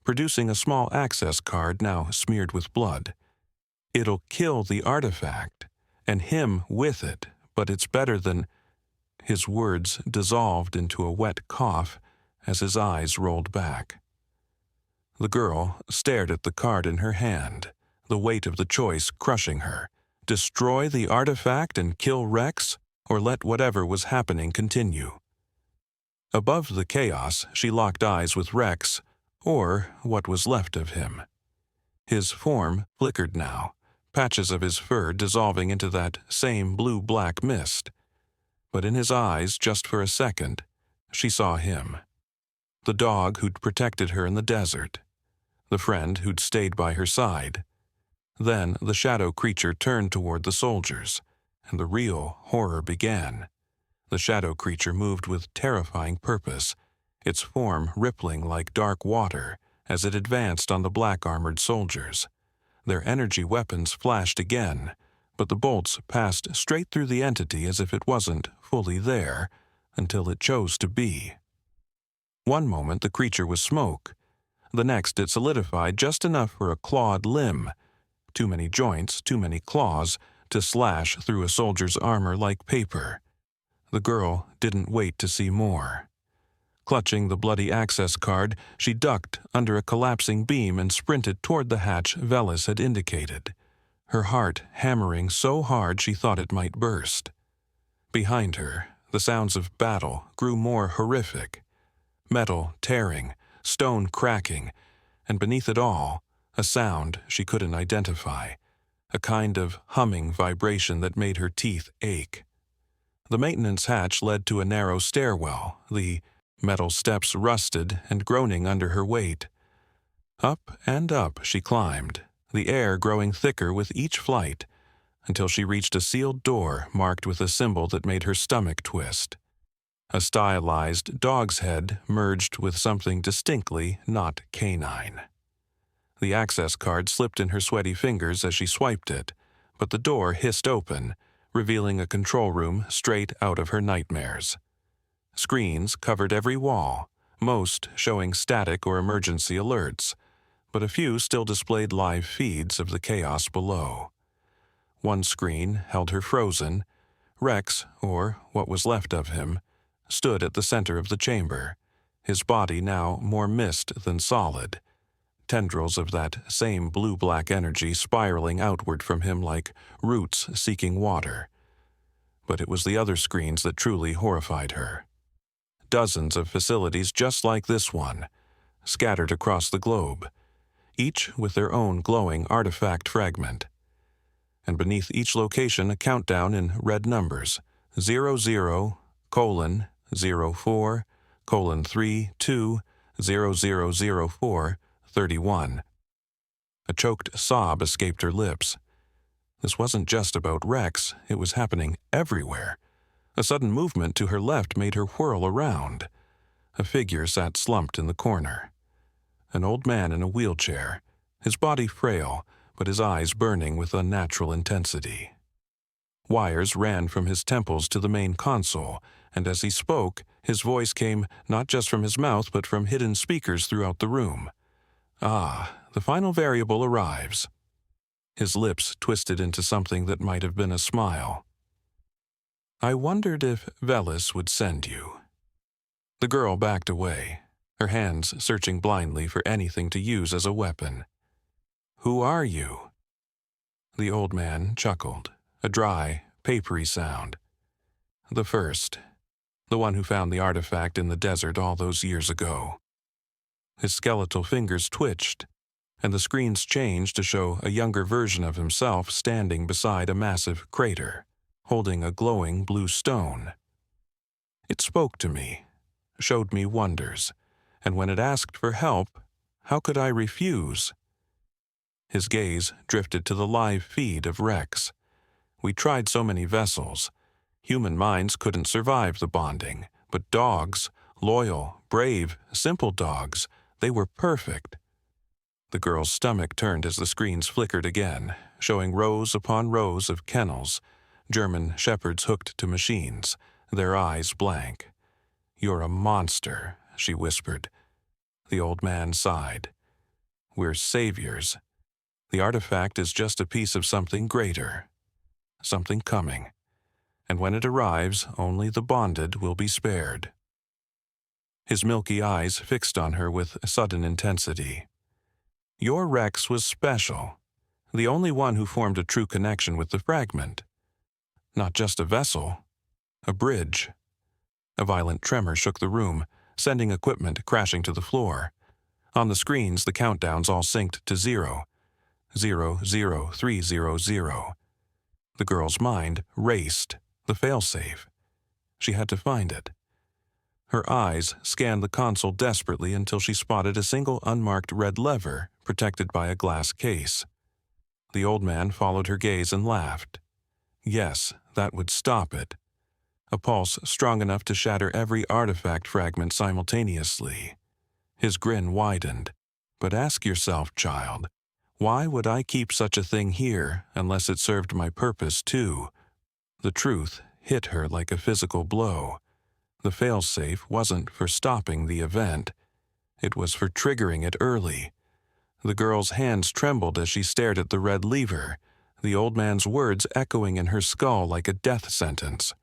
A: producing a small access card now smeared with blood. "It'll kill the artifact, and him with it, but it's better than—" His words dissolved into a wet cough as his eyes rolled back. The girl stared at the card in her hand, the weight of the choice crushing her. Destroy the artifact and kill Rex, or let whatever was happening continue? Above the chaos, she locked eyes with Rex, or what was left of him. His form flickered now, patches of his fur dissolving into that same blue-black mist. But in his eyes, just for a second, she saw him. The dog who'd protected her in the desert. The friend who'd stayed by her side. Then the shadow creature turned toward the soldiers, and the real horror began. The shadow creature moved with terrifying purpose, its form rippling like dark water as it advanced on the black-armored soldiers. Their energy weapons flashed again, but the bolts passed straight through the entity as if it wasn't fully there, until it chose to be. One moment the creature was smoke. The next it solidified just enough for a clawed limb. Too many joints, too many claws, to slash through a soldier's armor like paper. The girl didn't wait to see more. Clutching the bloody access card, she ducked under a collapsing beam and sprinted toward the hatch Velis had indicated, her heart hammering so hard she thought it might burst. Behind her, the sounds of battle grew more horrific. Metal tearing, stone cracking, and beneath it all, a sound she couldn't identify, a kind of humming vibration that made her teeth ache. The maintenance hatch led to a narrow stairwell, the metal steps rusted and groaning under her weight. Up and up she climbed, the air growing thicker with each flight, until she reached a sealed door marked with a symbol that made her stomach twist. A stylized dog's head merged with something distinctly not canine. The access card slipped in her sweaty fingers as she swiped it, but the door hissed open, revealing a control room straight out of her nightmares. Screens covered every wall, most showing static or emergency alerts, but a few still displayed live feeds of the chaos below. One screen held her frozen. Rex, or what was left of him, stood at the center of the chamber, his body now more mist than solid, tendrils of that same blue-black energy spiraling outward from him like roots seeking water. But it was the other screens that truly horrified her. Dozens of facilities just like this one, scattered across the globe, each with their own glowing artifact fragment. And beneath each location a countdown in red numbers, 00:04:32:0004:31. A choked sob escaped her lips. This wasn't just about Rex, it was happening everywhere. A sudden movement to her left made her whirl around. A figure sat slumped in the corner. An old man in a wheelchair, his body frail, but his eyes burning with unnatural intensity. Wires ran from his temples to the main console, and as he spoke, his voice came not just from his mouth but from hidden speakers throughout the room. Ah, the final variable arrives. His lips twisted into something that might have been a smile. I wondered if Velis would send you. The girl backed away, her hands searching blindly for anything to use as a weapon. Who are you? The old man chuckled, a dry, papery sound. The first, the one who found the artifact in the desert all those years ago. His skeletal fingers twitched, and the screens changed to show a younger version of himself standing beside a massive crater, holding a glowing blue stone. It spoke to me, showed me wonders, and when it asked for help, how could I refuse? His gaze drifted to the live feed of Rex. We tried so many vessels. Human minds couldn't survive the bonding, but dogs, loyal, brave, simple dogs, they were perfect. The girl's stomach turned as the screens flickered again, showing rows upon rows of kennels, German shepherds hooked to machines, their eyes blank. You're a monster, she whispered. The old man sighed. We're saviors. The artifact is just a piece of something greater, something coming, and when it arrives, only the bonded will be spared. His milky eyes fixed on her with sudden intensity. Your Rex was special, the only one who formed a true connection with the fragment. Not just a vessel, a bridge. A violent tremor shook the room, sending equipment crashing to the floor. On the screens, the countdowns all synced to 0. 00300. The girl's mind raced, the failsafe. She had to find it. Her eyes scanned the console desperately until she spotted a single unmarked red lever protected by a glass case. The old man followed her gaze and laughed. Yes, that would stop it. A pulse strong enough to shatter every artifact fragment simultaneously. His grin widened. But ask yourself, child, why would I keep such a thing here unless it served my purpose too? The truth hit her like a physical blow. The failsafe wasn't for stopping the event. It was for triggering it early. The girl's hands trembled as she stared at the red lever, the old man's words echoing in her skull like a death sentence.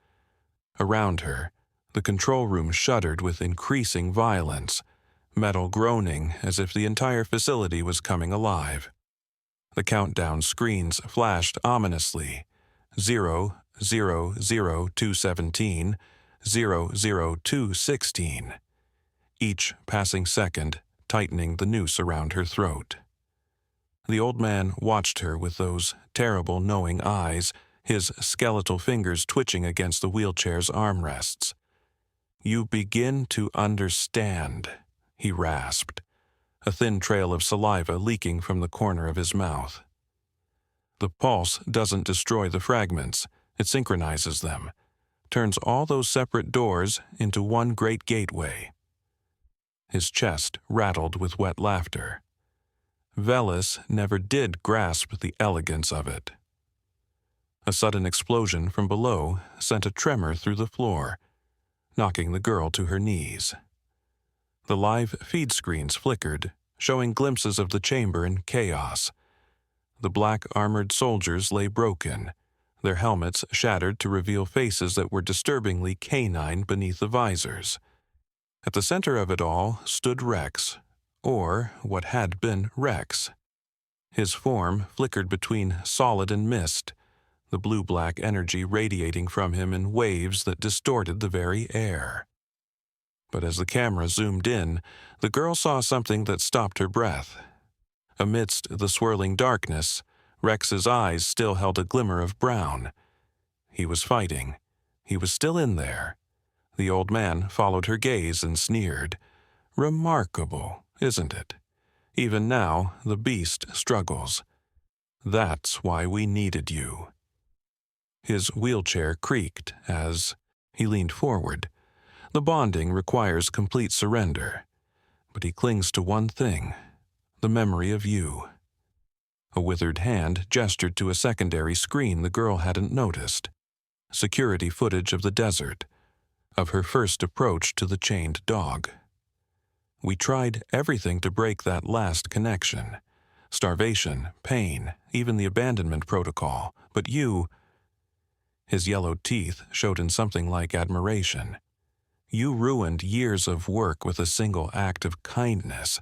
A: Around her, the control room shuddered with increasing violence, metal groaning as if the entire facility was coming alive. The countdown screens flashed ominously. 0, 0, 0, 217, 0, 0, 216. Each passing second tightening the noose around her throat. The old man watched her with those terrible knowing eyes, his skeletal fingers twitching against the wheelchair's armrests. "You begin to understand," he rasped, a thin trail of saliva leaking from the corner of his mouth. "The pulse doesn't destroy the fragments, it synchronizes them, turns all those separate doors into one great gateway." His chest rattled with wet laughter. Velis never did grasp the elegance of it. A sudden explosion from below sent a tremor through the floor, knocking the girl to her knees. The live feed screens flickered, showing glimpses of the chamber in chaos. The black armored soldiers lay broken, their helmets shattered to reveal faces that were disturbingly canine beneath the visors. At the center of it all stood Rex, or what had been Rex. His form flickered between solid and mist, the blue-black energy radiating from him in waves that distorted the very air. But as the camera zoomed in, the girl saw something that stopped her breath. Amidst the swirling darkness, Rex's eyes still held a glimmer of brown. He was fighting. He was still in there. The old man followed her gaze and sneered. "Remarkable, isn't it? Even now, the beast struggles. That's why we needed you." His wheelchair creaked as he leaned forward. The bonding requires complete surrender, but he clings to one thing, the memory of you. A withered hand gestured to a secondary screen the girl hadn't noticed. Security footage of the desert, of her first approach to the chained dog. "We tried everything to break that last connection. Starvation, pain, even the abandonment protocol. But you—" His yellowed teeth showed in something like admiration. "You ruined years of work with a single act of kindness."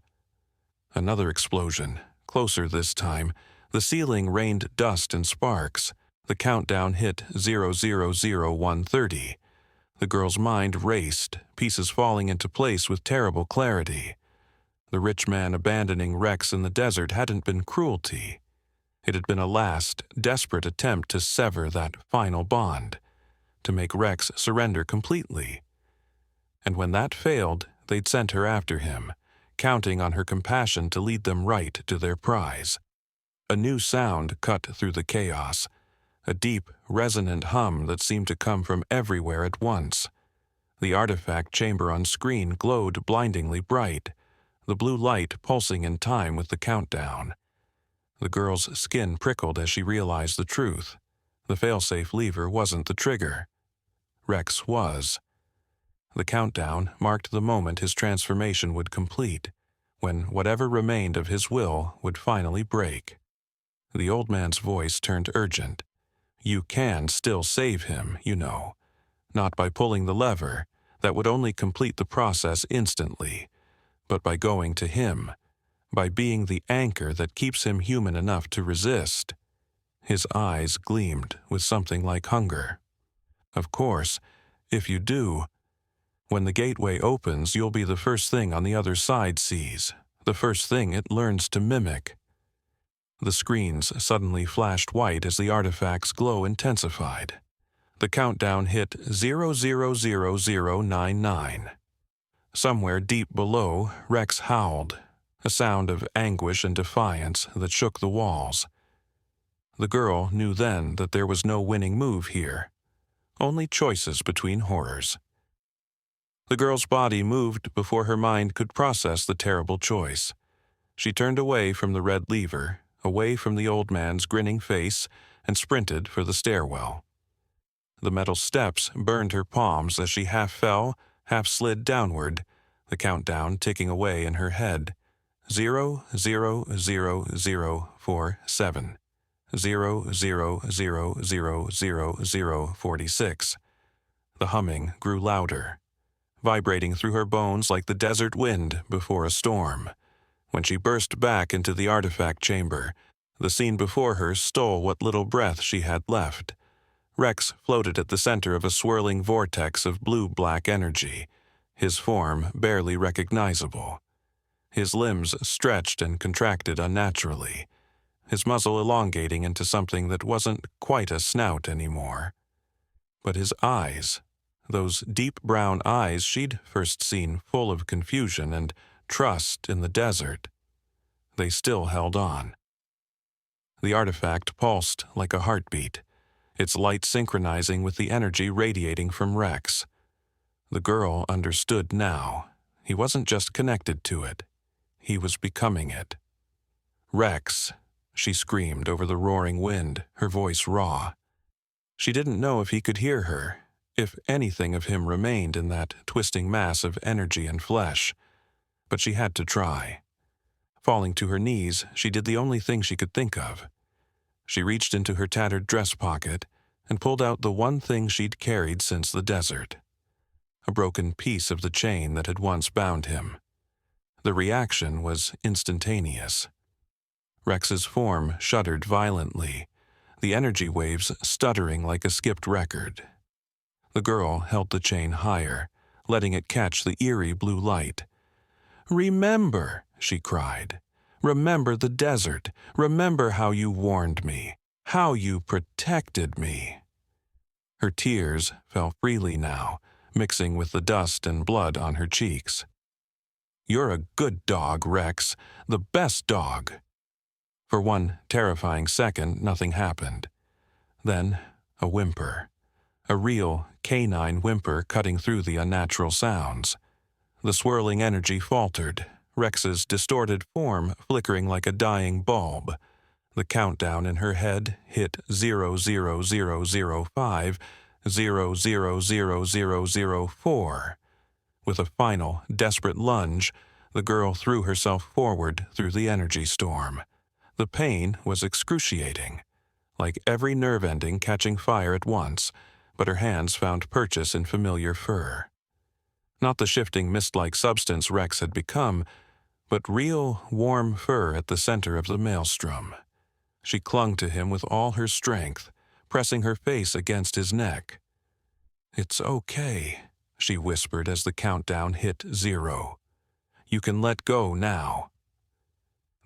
A: Another explosion, closer this time. The ceiling rained dust and sparks. The countdown hit 000130. The girl's mind raced, pieces falling into place with terrible clarity. The rich man abandoning Rex in the desert hadn't been cruelty. It had been a last, desperate attempt to sever that final bond, to make Rex surrender completely. And when that failed, they'd sent her after him, counting on her compassion to lead them right to their prize. A new sound cut through the chaos, a deep, resonant hum that seemed to come from everywhere at once. The artifact chamber on screen glowed blindingly bright, the blue light pulsing in time with the countdown. The girl's skin prickled as she realized the truth. The failsafe lever wasn't the trigger. Rex was. The countdown marked the moment his transformation would complete, when whatever remained of his will would finally break. The old man's voice turned urgent. "You can still save him, you know. Not by pulling the lever, that would only complete the process instantly, but by going to him, by being the anchor that keeps him human enough to resist." His eyes gleamed with something like hunger. "Of course, if you do, when the gateway opens, you'll be the first thing on the other side sees, the first thing it learns to mimic." The screens suddenly flashed white as the artifact's glow intensified. The countdown hit 000099. Somewhere deep below, Rex howled, a sound of anguish and defiance that shook the walls. The girl knew then that there was no winning move here, only choices between horrors. The girl's body moved before her mind could process the terrible choice. She turned away from the red lever, away from the old man's grinning face, and sprinted for the stairwell. The metal steps burned her palms as she half fell, half slid downward, the countdown ticking away in her head. 000047. 00000046. The humming grew louder, vibrating through her bones like the desert wind before a storm. When she burst back into the artifact chamber, the scene before her stole what little breath she had left. Rex floated at the center of a swirling vortex of blue-black energy, his form barely recognizable. His limbs stretched and contracted unnaturally, his muzzle elongating into something that wasn't quite a snout anymore. But his eyes, those deep brown eyes she'd first seen full of confusion and trust in the desert, they still held on. The artifact pulsed like a heartbeat, its light synchronizing with the energy radiating from Rex. The girl understood now. He wasn't just connected to it. He was becoming it. "Rex," she screamed over the roaring wind, her voice raw. She didn't know if he could hear her, if anything of him remained in that twisting mass of energy and flesh. But she had to try. Falling to her knees, she did the only thing she could think of. She reached into her tattered dress pocket and pulled out the one thing she'd carried since the desert. A broken piece of the chain that had once bound him. The reaction was instantaneous. Rex's form shuddered violently, the energy waves stuttering like a skipped record. The girl held the chain higher, letting it catch the eerie blue light. "Remember," she cried. "Remember the desert. Remember how you warned me, how you protected me." Her tears fell freely now, mixing with the dust and blood on her cheeks. "You're a good dog, Rex, the best dog." For one terrifying second, nothing happened. Then, a whimper. A real, canine whimper cutting through the unnatural sounds. The swirling energy faltered, Rex's distorted form flickering like a dying bulb. The countdown in her head hit 00005, 00004. With a final, desperate lunge, the girl threw herself forward through the energy storm. The pain was excruciating, like every nerve ending catching fire at once, but her hands found purchase in familiar fur. Not the shifting mist-like substance Rex had become, but real, warm fur at the center of the maelstrom. She clung to him with all her strength, pressing her face against his neck. "It's okay," she whispered as the countdown hit 0. "You can let go now."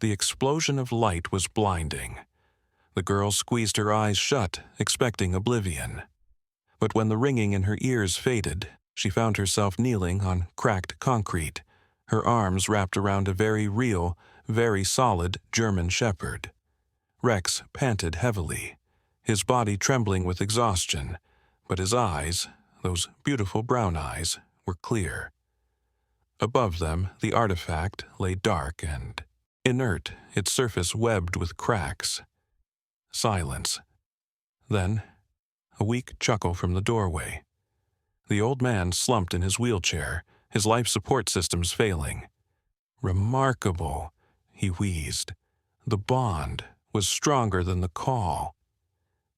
A: The explosion of light was blinding. The girl squeezed her eyes shut, expecting oblivion. But when the ringing in her ears faded, she found herself kneeling on cracked concrete, her arms wrapped around a very real, very solid German shepherd. Rex panted heavily, his body trembling with exhaustion, but his eyes, those beautiful brown eyes, were clear. Above them, the artifact lay dark and inert, its surface webbed with cracks. Silence. Then, a weak chuckle from the doorway. The old man slumped in his wheelchair, his life support systems failing. "Remarkable," he wheezed. "The bond was stronger than the call."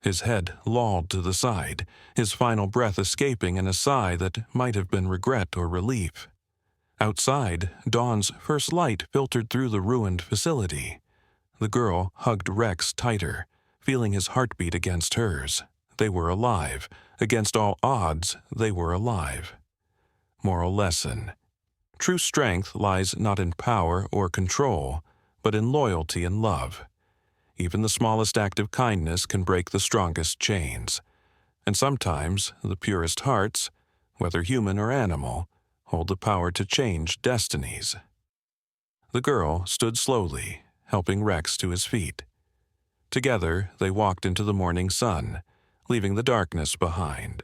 A: His head lolled to the side, his final breath escaping in a sigh that might have been regret or relief. Outside, dawn's first light filtered through the ruined facility. The girl hugged Rex tighter, feeling his heartbeat against hers. They were alive. Against all odds, they were alive. Moral lesson. True strength lies not in power or control, but in loyalty and love. Even the smallest act of kindness can break the strongest chains. And sometimes the purest hearts, whether human or animal, hold the power to change destinies. The girl stood slowly, helping Rex to his feet. Together, they walked into the morning sun, leaving the darkness behind.